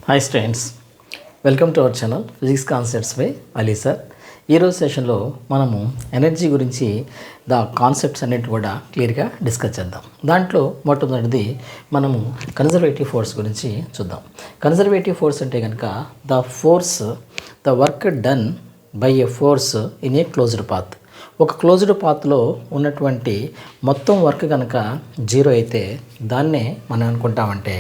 Hi students, welcome to our channel physics concepts by Ali sir. ఈరోజు సెషన్లో మనము energy గురించి కాన్సెప్ట్స్ అన్నిటి కూడా క్లియర్గా డిస్కస్ చేద్దాం. దాంట్లో మొట్టమొదటిది మనము కన్జర్వేటివ్ ఫోర్స్ గురించి చూద్దాం. కన్జర్వేటివ్ ఫోర్స్ అంటే కనుక the work done by a force in a closed path. ఒక క్లోజ్డ్ పాత్లో ఉన్నటువంటి మొత్తం వర్క్ కనుక జీరో అయితే దాన్నే మనం అనుకుంటామంటే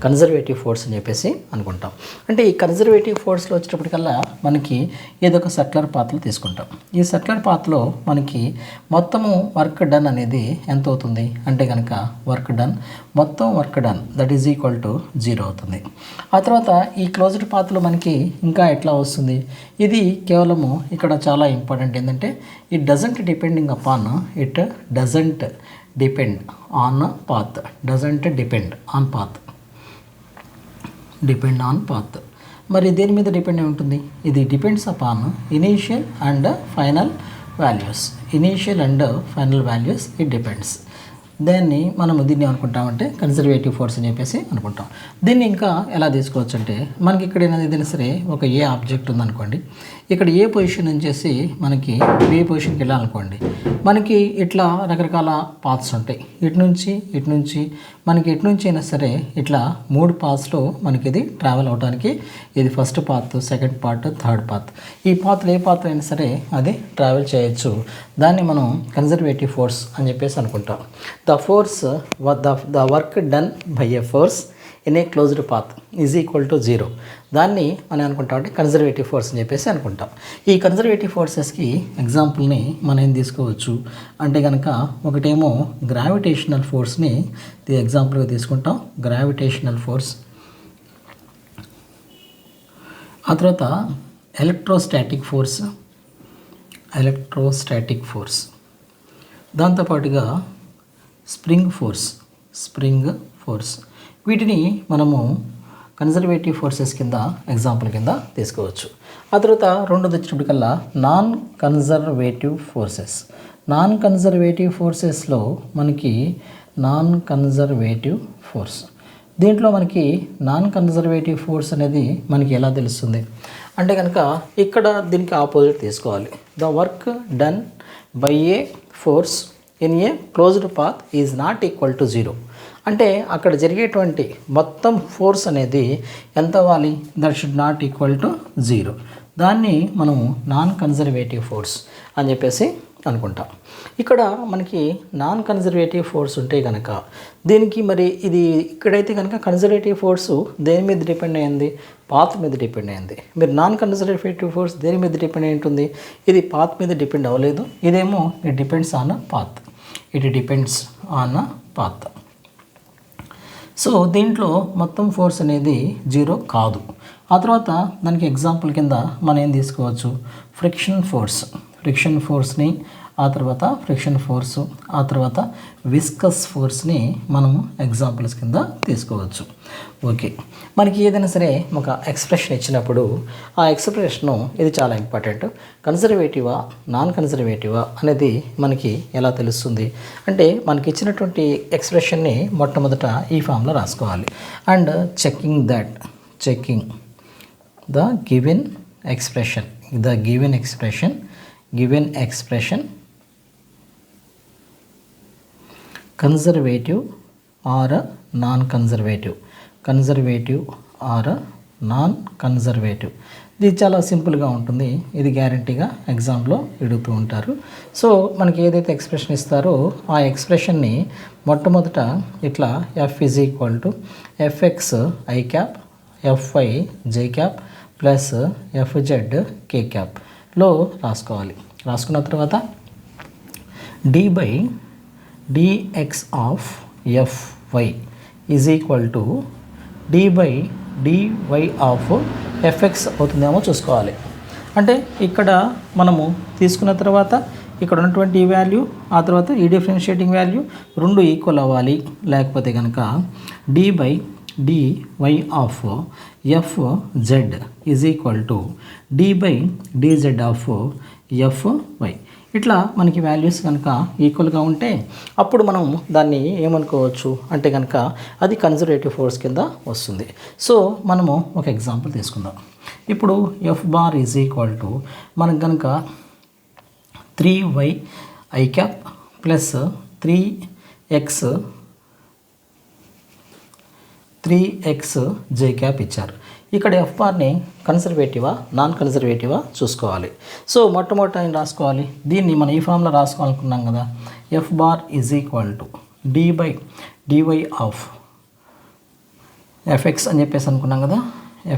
కన్జర్వేటివ్ ఫోర్స్ అని చెప్పేసి అనుకుంటాం. అంటే ఈ కన్జర్వేటివ్ ఫోర్స్లో వచ్చేటప్పటికల్లా మనకి ఏదో ఒక సర్క్యులర్ పాత్లో తీసుకుంటాం. ఈ సర్క్యులర్ పాత్లో మనకి మొత్తము వర్క్ డన్ అనేది ఎంత అవుతుంది అంటే కనుక మొత్తం work done that is equal to 0 అవుతుంది. ఆ తర్వాత ఈ క్లోజ్డ్ పాత్లో మనకి ఇంకా ఎట్లా వస్తుంది, ఇది కేవలము ఇక్కడ చాలా ఇంపార్టెంట్ ఏంటంటే it doesn't depend on path. మరి దేని మీద డిపెండ్ అయి ఉంటుంది? ఇది depends upon initial and final values. It depends. దీన్ని అనుకుంటామంటే కన్జర్వేటివ్ ఫోర్స్ అని చెప్పేసి అనుకుంటాం. దీన్ని ఇంకా ఎలా తీసుకోవచ్చు అంటే మనకి ఇక్కడ ఏదైనా సరే ఒక ఏ ఆబ్జెక్ట్ ఉందనుకోండి, ఇక్కడ ఏ పొజిషన్ నుంచేసి మనకి బి పొజిషన్కి వెళ్ళాలనుకోండి, మనకి ఇట్లా రకరకాల పాత్స్ ఉంటాయి. ఇటు నుంచి మనకి ఎటు నుంచి అయినా సరే ఇట్లా 3 పాత్స్లో మనకి ఇది ట్రావెల్ అవడానికి ఇది first path, second part, third path. ఈ పాత్లు ఏ పాత్ర అయినా సరే అది ట్రావెల్ చేయొచ్చు. దాన్ని మనం కన్జర్వేటివ్ ఫోర్స్ అని చెప్పేసి అనుకుంటాం. The work done by a force in a closed path is equal to 0. దాన్ని మనం అనుకుంటాం అంటే కన్జర్వేటివ్ ఫోర్స్ అని చెప్పేసి అనుకుంటాం. ఈ కన్జర్వేటివ్ ఫోర్సెస్కి ఎగ్జాంపుల్ని మనం ఏం తీసుకోవచ్చు అంటే కనుక ఒకటేమో గ్రావిటేషనల్ ఫోర్స్ని ఎగ్జాంపుల్గా తీసుకుంటాం, గ్రావిటేషనల్ ఫోర్స్. ఆ తర్వాత ఎలక్ట్రోస్టాటిక్ ఫోర్స్, దాంతోపాటుగా స్ప్రింగ్ ఫోర్స్. వీటిని మనము కన్జర్వేటివ్ ఫోర్సెస్ కింద ఎగ్జాంపుల్ కింద తీసుకోవచ్చు. ఆ తర్వాత రెండోది వచ్చినప్పటికల్లా నాన్ కన్జర్వేటివ్ ఫోర్సెస్లో మనకి దీంట్లో మనకి నాన్ కన్జర్వేటివ్ ఫోర్స్ అనేది మనకి ఎలా తెలుస్తుంది అంటే కనుక ఇక్కడ దీనికి ఆపోజిట్ తీసుకోవాలి. The work done by A force in a closed path is not equal to 0. అంటే అక్కడ జరిగేటువంటి మొత్తం ఫోర్స్ అనేది ఎంత అవ్వాలి? That should not equal to 0. దాన్ని మనము నాన్ కన్జర్వేటివ్ ఫోర్స్ అని చెప్పేసి అనుకుంటాం. ఇక్కడ మనకి నాన్ కన్జర్వేటివ్ ఫోర్స్ ఉంటే కనుక దీనికి మరి ఇది ఇక్కడైతే కనుక కన్జర్వేటివ్ ఫోర్సు దేని మీద డిపెండ్ అయ్యింది? పాత్ మీద డిపెండ్ అయ్యింది. మీరు నాన్ కన్జర్వేటివ్ ఫోర్స్ దేని మీద డిపెండ్ అయి ఉంటుంది? ఇది పాత్ మీద డిపెండ్ అవ్వలేదు. ఇదేమో it depends on path. So దీంట్లో మొత్తం ఫోర్స్ అనేది 0 కాదు. ఆ తర్వాత దానికి ఎగ్జాంపుల్ కింద మనం ఏం తీసుకోవచ్చు? ఫ్రిక్షన్ ఫోర్స్ని, ఆ తర్వాత ఆ తర్వాత విస్కస్ ఫోర్స్ని మనము ఎగ్జాంపుల్స్ కింద తీసుకోవచ్చు. ఓకే, మనకి ఏదైనా సరే ఒక ఎక్స్ప్రెషన్ ఇచ్చినప్పుడు ఆ ఎక్స్ప్రెషను ఇది చాలా ఇంపార్టెంట్. కన్జర్వేటివా నాన్ కన్జర్వేటివా అనేది మనకి ఎలా తెలుస్తుంది అంటే మనకి ఇచ్చినటువంటి ఎక్స్ప్రెషన్ని మొట్టమొదట ఈ ఫామ్లో రాసుకోవాలి. And checking the given expression conservative or non conservative. ఇది చాలా సింపుల్గా ఉంటుంది. ఇది గ్యారంటీగా ఎగ్జామ్లో అడుగుతూ ఉంటారు. సో మనకి ఏదైతే ఎక్స్ప్రెషన్ ఇస్తారో ఆ ఎక్స్ప్రెషన్ని మొట్టమొదట ఇట్లా F is equal to Fx I cap Fy J cap plus Fz K క్యాప్లో రాసుకోవాలి. రాసుకున్న తర్వాత dx of Fy is equal to dy of Fx అవుతుందేమో చూసుకోవాలి. అంటే ఇక్కడ మనము తీసుకున్న తర్వాత ఇక్కడ ఉన్నటువంటి ఈ వాల్యూ, ఆ తర్వాత ఈ డిఫరెన్షియేటింగ్ వాల్యూ రెండు ఈక్వల్ అవ్వాలి. లేకపోతే కనుక dy of Fz is equal to dz of Fy. ఇట్లా మనకి వాల్యూస్ కనుక ఈక్వల్గా ఉంటే అప్పుడు మనం దాన్ని ఏమనుకోవచ్చు అంటే కనుక అది కన్జర్వేటివ్ ఫోర్స్ కింద వస్తుంది. సో మనము ఒక ఎగ్జాంపుల్ తీసుకుందాం. ఇప్పుడు F bar is equal to మనకు కనుక 3y i cap plus 3x j cap ఇచ్చారు. ఇక్కడ ఎఫ్ బార్ని కన్సర్వేటివా నాన్ కన్సర్వేటివా చూసుకోవాలి. సో మొట్టమొదట ఏం రాసుకోవాలి, దీన్ని మనం ఈ ఫామ్లో రాసుకోవాలనుకున్నాం కదా. F bar is equal to dy of fx అని చెప్పేసి అనుకున్నాం కదా.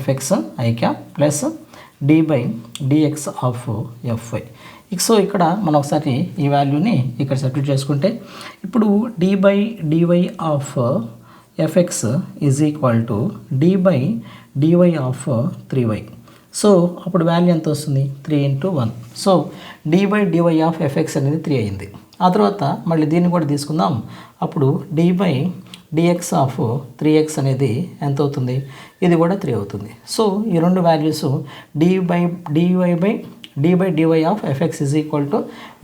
fx i cap plus dx of fy. So ఇక్కడ మనం ఒకసారి ఈ వాల్యూని ఇక్కడ సబ్స్టిట్యూట్ చేసుకుంటే ఇప్పుడు dy of fx is equal to dy of 3y. So అప్పుడు వాల్యూ ఎంత వస్తుంది, 3 × 1. సో dy ఆఫ్ fx అనేది 3 అయింది. ఆ తర్వాత మళ్ళీ దీన్ని కూడా తీసుకుందాం. అప్పుడు dx ఆఫ్ 3x అనేది ఎంత అవుతుంది, ఇది కూడా 3 అవుతుంది. సో ఈ రెండు values dy of fx is equal to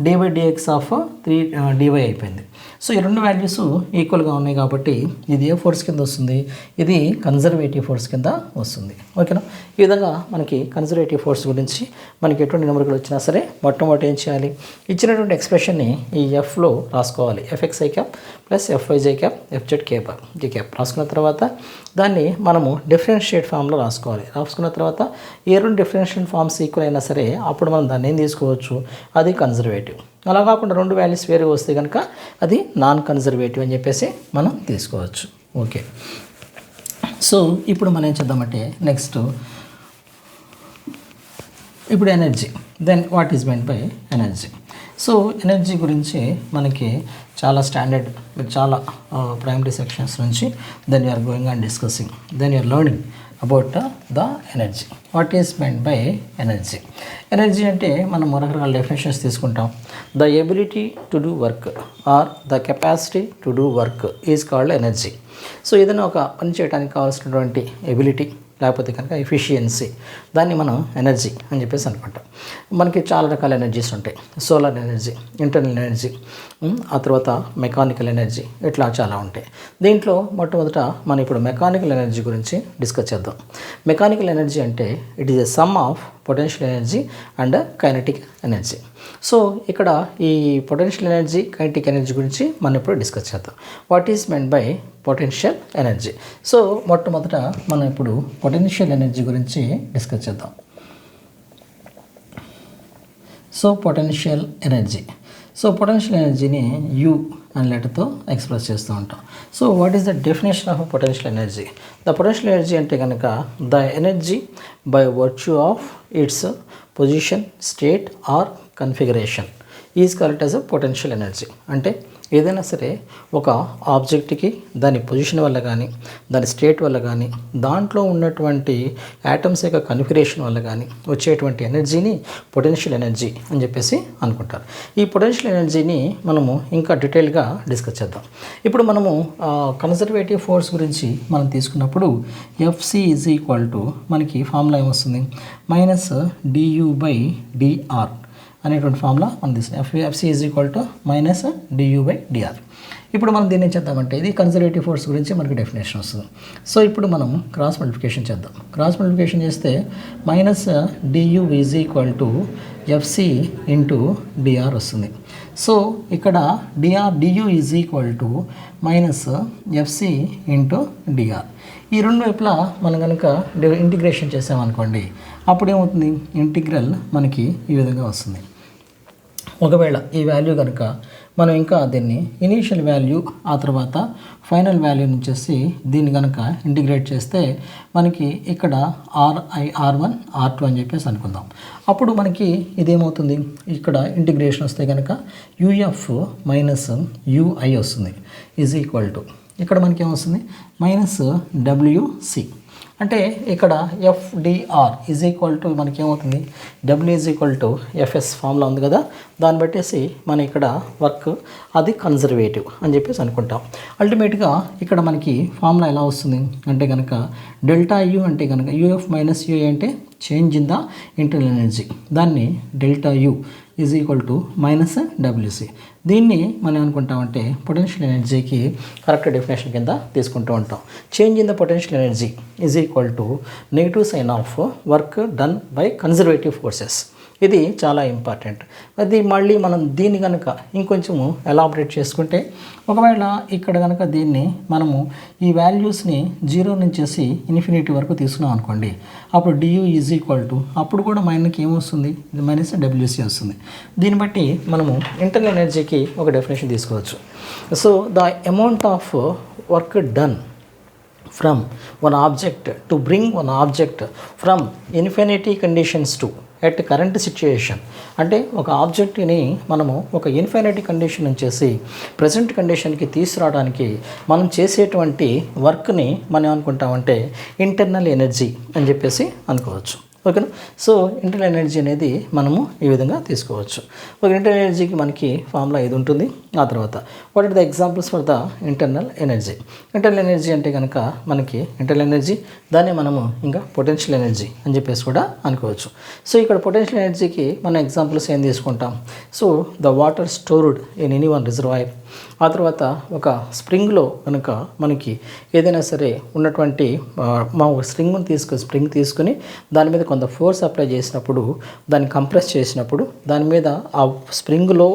dx of 3 dy అయిపోయింది. సో ఈ రెండు వాల్యూస్ ఈక్వల్గా ఉన్నాయి కాబట్టి ఇది ఏ ఫోర్స్ కింద వస్తుంది, ఇది కన్జర్వేటివ్ ఫోర్స్ కింద వస్తుంది. ఓకేనా. ఈ విధంగా మనకి కన్జర్వేటివ్ ఫోర్స్ గురించి మనకి ఎటువంటి నెంబర్లు వచ్చినా సరే మొట్టమొదటి ఏం చేయాలి, ఇచ్చినటువంటి ఎక్స్ప్రెషన్ని ఈ ఎఫ్లో రాసుకోవాలి. fxi cap plus fyj cap fz j cap రాసుకున్న తర్వాత దాన్ని మనము డిఫరెన్షియేట్ ఫామ్లో రాసుకోవాలి. రాసుకున్న తర్వాత ఏ రెండు డిఫరెన్షియేట్ ఫామ్స్ ఈక్వల్ అయినా సరే అప్పుడు మనం దాన్ని ఏం తీసుకోవచ్చు, అది కన్జర్వేటివ్. అలా కాకుండా రెండు వాల్యూస్ వేరే వస్తే కనుక అది నాన్ కన్జర్వేటివ్ అని చెప్పేసి మనం తీసుకోవచ్చు. ఓకే. సో ఇప్పుడు మనం ఏం చేద్దామంటే నెక్స్ట్ ఇప్పుడు energy, then what is meant by energy. So energy గురించి మనకి చాలా స్టాండర్డ్ చాలా ప్రైమరీ సెక్షన్స్ నుంచి then you are going and discussing, then you are learning about the energy. What is meant by energy. Energy అంటే మనం రకరకాల డెఫినేషన్స్ తీసుకుంటాం. The ability to do work or the capacity to do work is called energy. So ఏదైనా ఒక పని చేయడానికి కావాల్సినటువంటి ability లేకపోతే కనుక ఎఫిషియన్సీ, దాన్ని మనం ఎనర్జీ అని చెప్పేసి అనుకుంటాం. మనకి చాలా రకాల ఎనర్జీస్ ఉంటాయి. సోలార్ ఎనర్జీ, ఇంటర్నల్ ఎనర్జీ, ఆ తర్వాత మెకానికల్ ఎనర్జీ, ఇట్లా చాలా ఉంటాయి. దీంట్లో మొట్టమొదట మనం ఇప్పుడు మెకానికల్ ఎనర్జీ గురించి డిస్కస్ చేద్దాం. మెకానికల్ ఎనర్జీ అంటే it is a some of potential energy and kinetic energy. So ఇక్కడ ఈ పొటెన్షియల్ ఎనర్జీ, కైనెటిక్ ఎనర్జీ గురించి మనం ఇప్పుడు డిస్కస్ చేద్దాం. What is meant by potential energy. So మొట్టమొదట మనం ఇప్పుడు పొటెన్షియల్ ఎనర్జీ గురించి డిస్కస్ చేద్దాం. So potential energy. So potential ఎనర్జీని యూ అనే లెటర్తో ఎక్స్ప్రెస్ చేస్తూ ఉంటాం. So what is the definition of potential energy. The potential energy అంటే కనుక the energy by virtue of it's position, state or configuration is called as a potential energy. అంటే ఏదైనా సరే ఒక ఆబ్జెక్ట్కి దాని పొజిషన్ వల్ల కానీ, దాని స్టేట్ వల్ల కానీ, దాంట్లో ఉన్నటువంటి యాటమ్స్ యొక్క కన్ఫిగరేషన్ వల్ల కానీ వచ్చేటువంటి ఎనర్జీని పొటెన్షియల్ ఎనర్జీ అని చెప్పేసి అనుకుంటారు. ఈ పొటెన్షియల్ ఎనర్జీని మనము ఇంకా డీటెయిల్గా డిస్కస్ చేద్దాం. ఇప్పుడు మనము కన్జర్వేటివ్ ఫోర్స్ గురించి మనం తీసుకున్నప్పుడు ఎఫ్సి ఈజ్ ఈక్వల్ టు మనకి ఫార్ములా ఏమొస్తుంది, -du/dr అనేటువంటి ఫార్ములా మనం తీసుకున్నాం. FC is equal to -du/dr. ఇప్పుడు మనం దీన్ని ఏం చేద్దామంటే ఇది కన్జర్వేటివ్ ఫోర్స్ గురించి మనకి డెఫినేషన్ వస్తుంది. సో ఇప్పుడు మనం క్రాస్ మల్టిప్లికేషన్ చేద్దాం. క్రాస్ మల్టిప్లికేషన్ చేస్తే -du is equal to FC into DR వస్తుంది. సో ఇక్కడ du is equal to -fc into DR. ఈ రెండు వైపులా మనం కనుక ఇంటిగ్రేషన్ చేసామనుకోండి అప్పుడు ఏమవుతుంది, ఇంటిగ్రల్ మనకి ఈ విధంగా వస్తుంది. ఒకవేళ ఈ వాల్యూ కనుక మనం ఇంకా దీన్ని ఇనీషియల్ వాల్యూ ఆ తర్వాత ఫైనల్ వాల్యూ నుంచి దీన్ని కనుక ఇంటిగ్రేట్ చేస్తే మనకి ఇక్కడ r1 r2 అని చెప్పేసి అనుకుందాం. అప్పుడు మనకి ఇదేమవుతుంది, ఇక్కడ ఇంటిగ్రేషన్ వస్తే కనుక uf మైనస్ ui వస్తుంది ఈజ్ ఈక్వల్ టు ఇక్కడ మనకి ఏమొస్తుంది -wc. అంటే ఇక్కడ FDR ఈజ్ ఈక్వల్ టు మనకి ఏమవుతుంది, W is equal to FS formula ఉంది కదా, దాన్ని బట్టేసి మనం ఇక్కడ వర్క్ అది కన్జర్వేటివ్ అని చెప్పేసి అనుకుంటాం. అల్టిమేట్గా ఇక్కడ మనకి ఫార్ములా ఎలా వస్తుంది అంటే కనుక ΔU అంటే కనుక UF మైనస్ UI అంటే change in the internal energy, దాన్ని delta U is equal to minus W C. దీన్ని మనం అనుకుంటామంటే పొటెన్షియల్ ఎనర్జీకి కరెక్ట్ డెఫినేషన్ కింద తీసుకుంటూ ఉంటాం. Change in the potential energy is equal to negative sign of work done by conservative forces. ఇది చాలా ఇంపార్టెంట్. అది మళ్ళీ మనం దీన్ని కనుక ఇంకొంచెము ఎలాబరేట్ చేసుకుంటే, ఒకవేళ ఇక్కడ కనుక దీన్ని మనము ఈ వాల్యూస్ని 0 నుంచి ఇన్ఫినిటీ వరకు తీసుకున్నాం అనుకోండి, అప్పుడు డియు ఈజ్ ఈక్వల్ టు అప్పుడు కూడా మనకి ఏమొస్తుంది, మైనస్ డబ్ల్యూసీ వస్తుంది. దీన్ని బట్టి మనము ఇంటర్నల్ ఎనర్జీకి ఒక డెఫినేషన్ తీసుకోవచ్చు. So the amount of work done from one object to bring one object from infinity conditions to at current situation. అంటే ఒక ఆబ్జెక్ట్ని మనము ఒక ఇన్ఫినిటీ కండిషన్ నుంచి ప్రజెంట్ కండిషన్కి తీసుకురావడానికి మనం చేసేటువంటి వర్క్ని మనం అనుకుంటామంటే ఇంటర్నల్ ఎనర్జీ అని చెప్పేసి అనుకోవచ్చు. ఓకేనా. సో ఇంటర్నల్ ఎనర్జీ అనేది మనము ఈ విధంగా తీసుకోవచ్చు. ఒక ఇంటర్నల్ ఎనర్జీకి మనకి ఫార్ములా ఇది ఉంటుంది. ఆ తర్వాత what are the examples for the internal energy. Internal energy అంటే కనుక మనకి ఇంటర్నల్ ఎనర్జీ, దాన్ని మనము ఇంకా పొటెన్షియల్ ఎనర్జీ అని చెప్పేసి కూడా అనుకోవచ్చు. సో ఇక్కడ పొటెన్షియల్ ఎనర్జీకి మనం ఎగ్జాంపుల్స్ ఏం తీసుకుంటాం. So the water stored in any one reservoir. ఆ తర్వాత ఒక స్ప్రింగ్లో కనుక మనకి ఏదైనా సరే ఉన్నటువంటి మా స్ప్రింగ్ తీసుకుని దాని మీద కొంత ఫోర్స్ అప్లై చేసినప్పుడు, దాన్ని కంప్రెస్ చేసినప్పుడు దాని మీద ఆ స్ప్రింగ్లో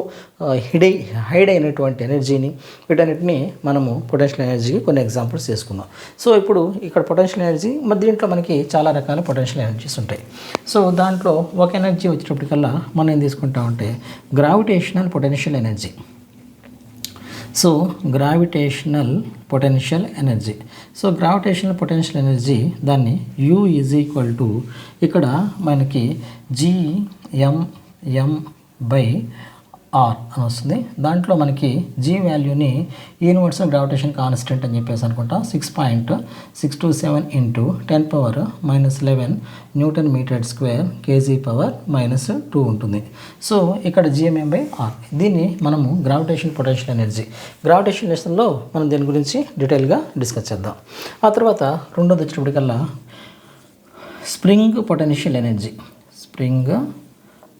హైడ్ అయినటువంటి ఎనర్జీని, వీటన్నిటిని మనము పొటెన్షియల్ ఎనర్జీకి కొన్ని ఎగ్జాంపుల్స్ తీసుకుందాం. సో ఇప్పుడు ఇక్కడ పొటెన్షియల్ ఎనర్జీ, మరి దీంట్లో మనకి చాలా రకాల పొటెన్షియల్ ఎనర్జీస్ ఉంటాయి. సో దాంట్లో ఒక ఎనర్జీ వచ్చేటప్పటికల్లా మనం ఏం తీసుకుంటామంటే gravitational potential energy. So gravitational potential energy. So gravitational potential energy దాన్ని యూ ఈజ్ ఈక్వల్ టు ఇక్కడ మనకి GMM బై ఆర్ అని వస్తుంది. దాంట్లో మనకి జీ వాల్యూని యూనివర్సల్ గ్రావిటేషన్ కాన్స్టెంట్ అని చెప్పేసి అనుకుంటాం 6.627 into 10⁻⁻11 Newton metre square kg⁻⁻2 ఉంటుంది. సో ఇక్కడ GMM బై ఆర్, దీన్ని మనము గ్రావిటేషన్ పొటెన్షియల్ ఎనర్జీ. గ్రావిటేషన్ లెసన్లో మనం దీని గురించి డీటెయిల్గా డిస్కస్ చేద్దాం. ఆ తర్వాత రెండోది వచ్చేటప్పటికల్లా spring potential energy. Spring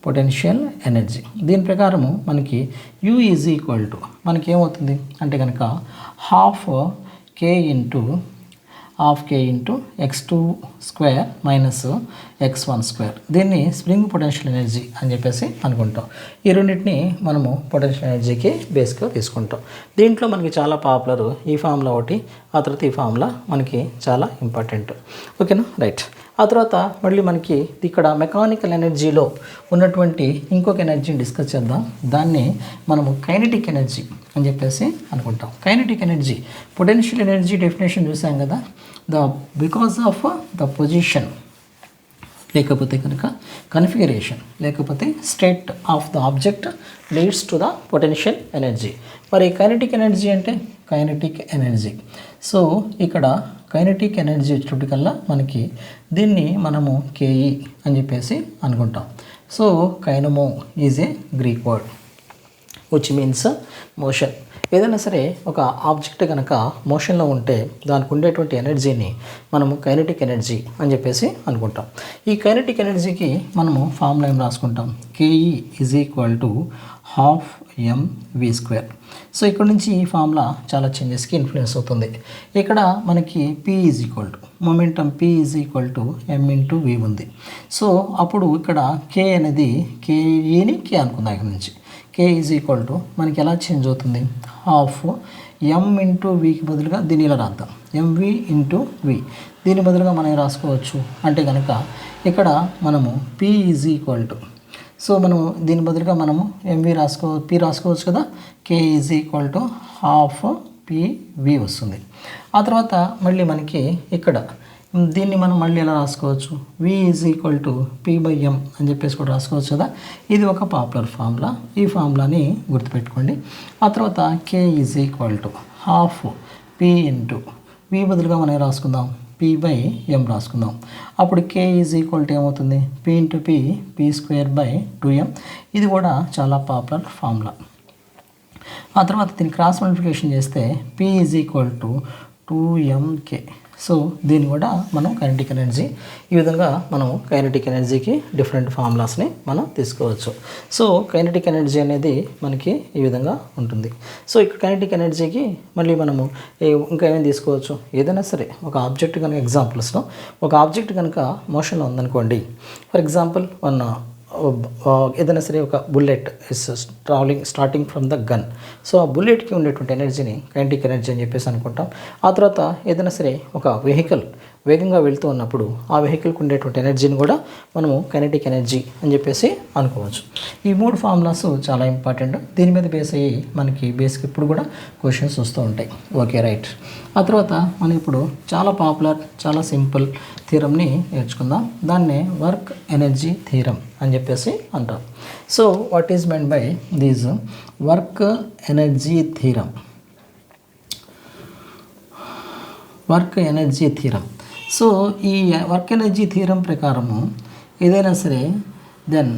potential energy, దీని ప్రకారము మనకి యూ ఈజ్ ఈక్వల్ టు మనకి ఏమవుతుంది అంటే కనుక half K into x2 square minus x1 square. దీన్ని స్ప్రింగ్ పొటెన్షియల్ ఎనర్జీ అని చెప్పేసి అనుకుంటాం. ఈ రెండింటిని మనము పొటెన్షియల్ ఎనర్జీకి బేస్గా తీసుకుంటాం. దీంట్లో మనకి చాలా పాపులర్ ఈ ఫార్ములా ఒకటి, ఆ తర్వాత ఈ ఫార్ములా మనకి చాలా ఇంపార్టెంట్. ఓకేనా, రైట్. ఆ తర్వాత మళ్ళీ మనకి ఇక్కడ మెకానికల్ ఎనర్జీలో ఉన్నటువంటి ఇంకొక ఎనర్జీని డిస్కస్ చేద్దాం. దాన్ని మనము కైనెటిక్ ఎనర్జీ అని చెప్పేసి అనుకుంటాం. Kinetic energy potential energy definition చూసాం కదా, బికాస్ ఆఫ్ ద పొజిషన్ లేకపోతే కనుక కన్ఫిగరేషన్ లేకపోతే state of the object leads to the potential energy. మరి కైనెటిక్ ఎనర్జీ అంటే కైనెటిక్ ఎనర్జీ. సో ఇక్కడ కైనెటిక్ ఎనర్జీ వచ్చేటప్పటికల్లా మనకి దీన్ని మనము కేఈ అని చెప్పేసి అనుకుంటాం. So kinema is a Greek word which means motion. ఏదైనా సరే ఒక ఆబ్జెక్ట్ కనుక మోషన్లో ఉంటే దానికి ఉండేటువంటి ఎనర్జీని మనము కైనెటిక్ ఎనర్జీ అని చెప్పేసి అనుకుంటాం. ఈ కైనెటిక్ ఎనర్జీకి మనము ఫార్ములా ఏం రాసుకుంటాం, KE is equal to half mv². So ఇక్కడ నుంచి ఈ ఫార్ములా చాలా చేంజెస్కి ఇన్ఫ్లుయెన్స్ అవుతుంది. ఇక్కడ మనకి P is equal to momentum P is equal to m into v ఉంది. సో అప్పుడు ఇక్కడ K అనేది కేఈని K అనుకుందాం. ఇక్కడ నుంచి K ఈజ్ ఈక్వల్ టు మనకి ఎలా చేంజ్ అవుతుంది, హాఫ్ m ఇంటూ వీకి బదులుగా దీన్ని ఇలా రాద్దాం, mv ఇంటూ v. దీని బదులుగా మనం రాసుకోవచ్చు అంటే కనుక ఇక్కడ మనము P is equal to, so మనం దీని బదులుగా మనము ఎంవి పి రాసుకోవచ్చు కదా, K is equal to half P V వస్తుంది. ఆ తర్వాత మళ్ళీ మనకి ఇక్కడ దీన్ని మనం మళ్ళీ ఎలా రాసుకోవచ్చు, వి ఈజ్ ఈక్వల్ టు పి/ఎం అని చెప్పేసి కూడా రాసుకోవచ్చు కదా. ఇది ఒక పాపులర్ ఫార్ములా, ఈ ఫార్ములాని గుర్తుపెట్టుకోండి. ఆ తర్వాత K is equal to half P into V బదులుగా మనం రాసుకుందాం, p/m రాసుకుందాం. అప్పుడు k ఈజ్ ఈక్వల్ టు ఏమవుతుంది, p ఇంటూ p²/2m. ఇది కూడా చాలా పాపులర్ ఫార్ములా. ఆ తర్వాత దీన్ని క్రాస్ మల్టిప్లికేషన్ చేస్తే p is equal to 2mk. So దీన్ని కూడా మనం కైనెటిక్ ఎనర్జీ, ఈ విధంగా మనం కైనెటిక్ ఎనర్జీకి డిఫరెంట్ ఫార్ములాస్ని మనం తీసుకోవచ్చు. సో కైనెటిక్ ఎనర్జీ అనేది మనకి ఈ విధంగా ఉంటుంది. సో ఇక్కడ కైనెటిక్ ఎనర్జీకి మళ్ళీ మనము ఇంకా ఏమేమి తీసుకోవచ్చు, ఏదైనా సరే ఒక ఆబ్జెక్ట్ కనుక, ఎగ్జాంపుల్స్లో ఒక ఆబ్జెక్ట్ కనుక మోషన్లో ఉందనుకోండి, ఫర్ ఎగ్జాంపుల్ ఏదైనా సరే ఒక bullet is starting from the gun. So ఆ బుల్లెట్కి ఉండేటువంటి ఎనర్జీని కైనెటిక్ ఎనర్జీ అని చెప్పేసి అనుకుంటాం. ఆ తర్వాత ఏదైనా సరే ఒక వెహికల్ వేగంగా వెళ్తూ ఉన్నప్పుడు ఆ వెహికల్కి ఉండేటువంటి ఎనర్జీని కూడా మనము కైనెటిక్ ఎనర్జీ అని చెప్పేసి అనుకోవచ్చు. ఈ 3 ఫార్ములాస్ చాలా ఇంపార్టెంట్. దీని మీద బేస్ అయ్యి మనకి బేసిక్ ఇప్పుడు కూడా క్వశ్చన్స్ వస్తూ ఉంటాయి. Okay, right. ఆ తర్వాత మనం ఇప్పుడు చాలా పాపులర్, చాలా సింపుల్ థీరంని నేర్చుకుందాం. దాన్నే వర్క్ ఎనర్జీ థీరం అని చెప్పేసి అంటాం. So what is meant by these work energy theorem? Work energy theorem. So ఈ వర్క్ ఎనర్జీ థీరం ప్రకారము ఏదైనా సరే దెన్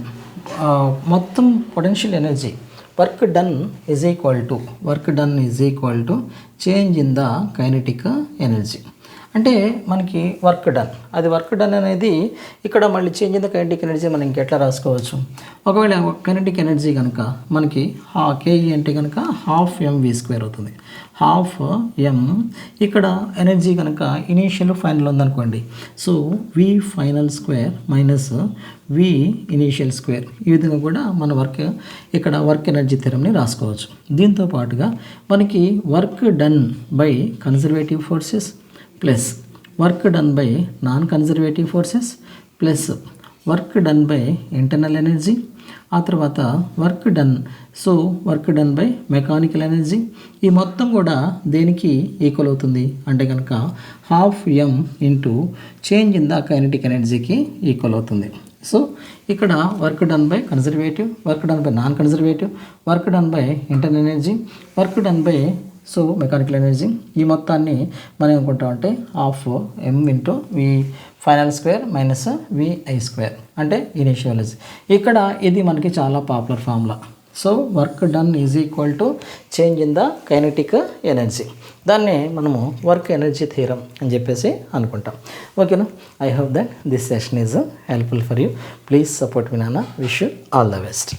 మొత్తం potential energy work done is equal to change in the kinetic energy. అంటే మనకి వర్క్ డన్, అది work done అనేది ఇక్కడ మళ్ళీ change in the kinetic energy మనం ఇంకెట్లా రాసుకోవచ్చు? ఒకవేళ కైనెటిక్ ఎనర్జీ కనుక మనకి కేఈ అంటే కనుక 12mv² అవుతుంది. 12m ఇక్కడ ఎనర్జీ కనుక ఇనీషియల్ ఫైనల్ ఉందనుకోండి. So v final square minus v initial square, ఈ విధంగా కూడా మన ఇక్కడ వర్క్ ఎనర్జీ థియరంని రాసుకోవచ్చు. దీంతో పాటుగా మనకి work done by conservative forces plus work done by non conservative forces plus work done by internal energy, ఆ తర్వాత work done by mechanical energy, ఈ మొత్తం కూడా దేనికి ఈక్వల్ అవుతుంది అంటే కనుక 12m into change in the kinetic ఎనర్జీకి ఈక్వల్ అవుతుంది. సో ఇక్కడ work done by conservative, work done by non conservative, work done by internal energy, work done by mechanical energy, ఈ మొత్తాన్ని మనం ఏమనుకుంటామంటే 12m into v final square minus vi² అంటే initial energy. ఇక్కడ ఇది మనకి చాలా popular formula. So work done is equal to change in the kinetic energy. దాన్ని మనము వర్క్ ఎనర్జీ థియరం అని చెప్పేసి అనుకుంటాం. ఓకేనా? I hope that this session is helpful for you. Please support me నాన్న. Wish you all the best.